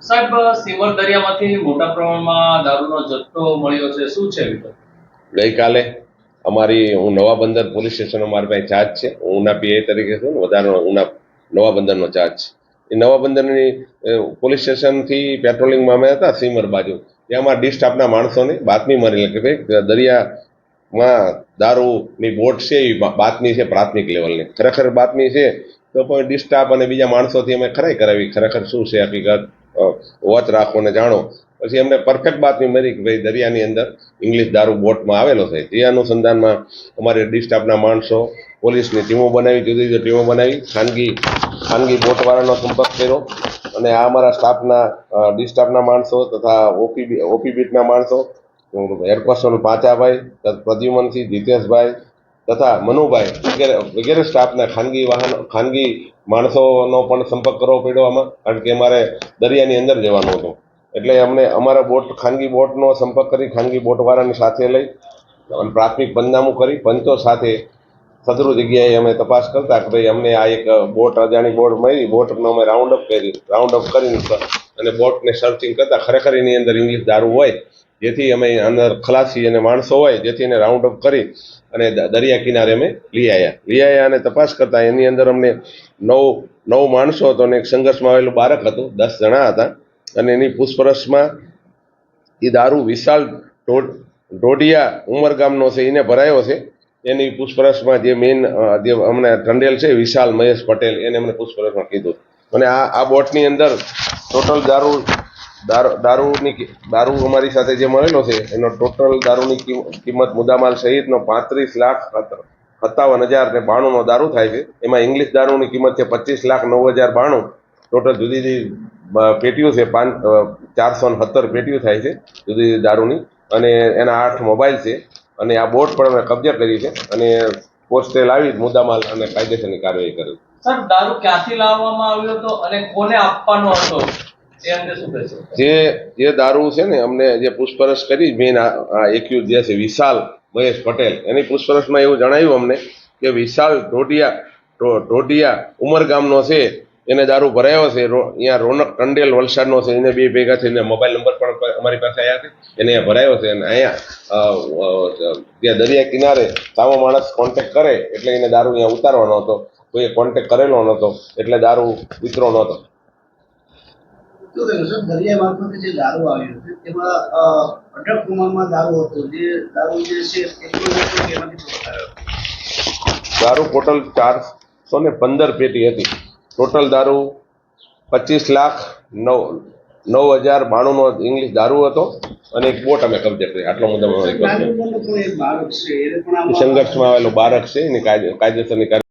સાહેબ, સિમર દરિયામાંથી મોટા પ્રમાણમાં દારૂનો જથ્થો મળ્યો છે, શું છે વિગત? ગઈકાલે હું નવા બંદર પોલીસ સ્ટેશનનો મારી પાસે ચાર્જ છે. હું ઉના પીઆઈ તરીકે છું ને વધારાનો ઉના નવા બંદરનો ચાર્જ છે. એ નવા બંદરની પોલીસ સ્ટેશનથી પેટ્રોલિંગમાં અમે હતા સિમર બાજુ. ત્યાં અમારા ડી સ્ટાફના માણસોને બાતમી મળી કે ભાઈ દરિયામાં દારૂની બોટ છે, એ બાતમી છે પ્રાથમિક લેવલની. ખરેખર બાતમી છે તો પણ ડી સ્ટાફ અને બીજા માણસોથી અમે ખરાઈ કરાવી ખરેખર શું છે હકીકત, વોચ રાખો ને જાણો. પછી અમને પરફેક્ટ બાતમી મળી કે ભાઈ દરિયાની અંદર ઇંગ્લિશ દારૂ બોટમાં આવેલો છે. જે અનુસંધાનમાં અમારે ડી સ્ટાફના માણસો, પોલીસની ટીમો બનાવી, જુદી જુદી ટીમો બનાવી, ખાનગી બોટવાળાનો સંપર્ક કર્યો અને આ અમારા સ્ટાફના ડી સ્ટાફના માણસો તથા ઓપી બીટના માણસો, હેડ કોન્સ્ટેબલ પાંચાભાઈ, પ્રદ્યુમનસિંહ, જીતેશભાઈ તથા મનુભાઈ વગેરે સ્ટાફના ખાનગી માણસોનો પણ સંપર્ક કરવો પડ્યો આમાં, કારણ કે અમારે દરિયાની અંદર જવાનું હતું. એટલે અમને અમારા ખાનગી બોટનો સંપર્ક કરી ખાનગી બોટવાળાની સાથે લઈ અને પ્રાથમિક પંચનામું કરી પંચો સાથે સદરૂ જગ્યાએ અમે તપાસ કરતા કે ભાઈ અમને આ એક બોટ અજાણી બોટ મળી. બોટનો અમે રાઉન્ડ અપ કરીને અને બોટને સર્ચિંગ કરતા ખરેખર એની અંદર ઇંગ્લિશ દારૂ હોય, જેથી અમે અંદર ખલાસી અને માણસો હોય, જેથી એને રાઉન્ડ અપ કરી અને દરિયા કિનારે અમે લઈ આવ્યા અને તપાસ કરતા એની અંદર અમને નવ માણસો હતો અને એક સંઘર્ષમાં આવેલું બાળક હતું. 10 જણા હતા અને એની પૂછપરછમાં એ દારૂ વિશાલ ઢોડિયા ઉમરગામનો છે, એને ભરાયો છે. એની પૂછપરછમાં જે મેઇન જે અમને ટંડેલ છે વિશાલ મહેશ પટેલ, એને અમને પૂછપરછમાં કીધું. અને આ બોટની અંદર ટોટલ દારૂ અમારી સાથે જે મળેલો છે એનો ટોટલ દારૂની કિંમત મુદ્દામાલ સહિતનો 35,57,092નો દારૂ થાય છે. એમાં ઇંગ્લિશ દારૂની કિંમત છે 25,09,092. ટોટલ જુદી જુદી પેટીઓ છે, 417 પેટીઓ થાય છે જુદી જુદી દારૂની, અને એના 8 મોબાઈલ છે. અને આ બોટ પણ અમે કબજે કરી છે અને પોસ્ટે લાવી મુદ્દામાલ અને કાયદેસરની કાર્યવાહી કરી. સર, દારૂ ક્યાંથી લાવવામાં આવ્યો હતો અને કોને આપવાનો હતો એ અંગે શું કહેશો? જે દારૂ છે ને, અમને જે પૂછપરછ કરી મેઇન એક્યુઝ જે છે વિશાલ મહેશ પટેલ, એની પૂછપરછમાં એવું જણાવ્યું અમને કે વિશાલ ઢોડિયા ઉમરગામનો છે, એને દારૂ ભરાયો છે. અહીંયા રોનક ટંડેલ વલસાડનો છે, એને બે ભેગા થઈને મોબાઈલ નંબર પણ અમારી પાસે આવ્યા છે, એને અહીંયા ભરાયો છે. અને અહીંયા ત્યાં દરિયા કિનારે સામો માણસ કોન્ટેક્ટ કરે એટલે એને દારૂ અહીંયા ઉતારવાનો હતો. કોઈએ કોન્ટેક્ટ કરેલો નહોતો એટલે દારૂ વિતરો નહોતો. દરિયા મારફતે જે દારૂ આવ્યો છે તેમાં અઢળક પ્રમાણમાં દારૂ હતો. જે દારૂ જે છે દારૂ ટોટલ 415 પેટી હતી. ટોટલ દારૂ 25,09,092નો ઇંગ્લિશ દારૂ હતો અને એક બોટ અમે કબજે કરી. આટલો મુદ્દો સંઘર્ષમાં આવેલો બાળક છે, એની કાયદેસરની